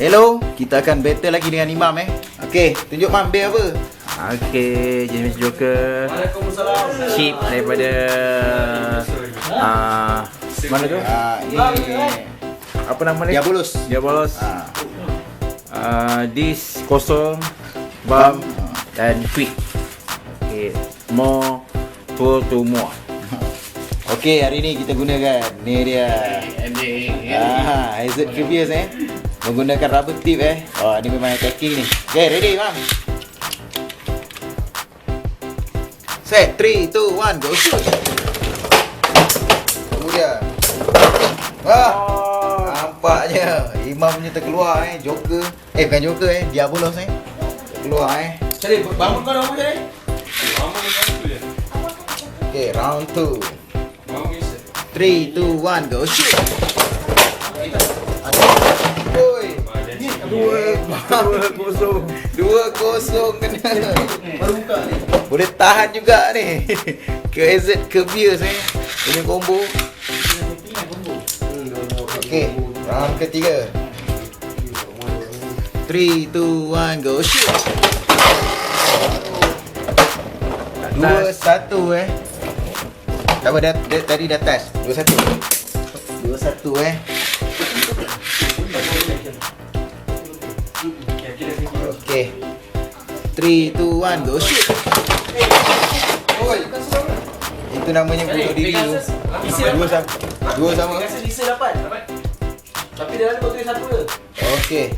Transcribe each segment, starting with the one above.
Hello, kita akan battle lagi dengan Imam Okey, tunjuk Mam bear apa? Okey, jenis Joker. Waalaikumsalam. Chip daripada mana tu? Ini Apa nama dia? Diabolus. Diabolus. Dis kosong, bam dan quick. Okey, more to more. Okey, hari ni kita gunakan ni dia. Hazard Previous menggunakan rubber tip Oh, ni memang attacking ni. Okay, ready, Mam? Set, 3, 2, 1, go shoot. Tu dia. Nampaknya Imam punya terkeluar Joker. Bukan Joker Diabolus terkeluar Cari bangun kau nama cari. Okay, round 2. Bangun bisa. 3, 2, 1, go shoot. Oi. 2-0 kena. Baru buka ni. Boleh tahan juga ni. Ke AZ ke Beers punya combo. Okey, round ketiga. 3, 2, 1, go shoot. 2-1 Tak apa, dia tadi dah touch. 2-1 Okey. 3, 2, 1, go shoot. Itu namanya bunuh diri tu. Dua sama. Bisa dapat. Tapi dia ada kau tulis satu je. Okey.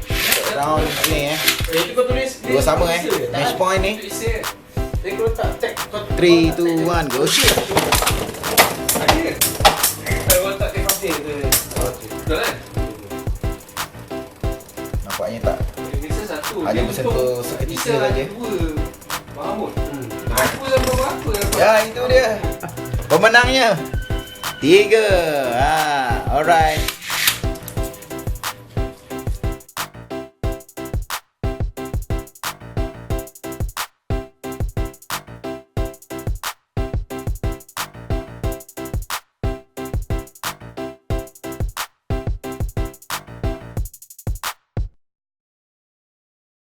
Round ni Itu kau tulis dua sama match point ni. Dia kau letak tag 3, 2, 1, go shoot. Ada. Kau letak tag kafe tu. Betul kan? Nampaknya tak. Bisa satu. Hanya bersentuh seketika saja. Mahmud. Aku sama apa? Ya, itu dia. Pemenangnya 3. Alright.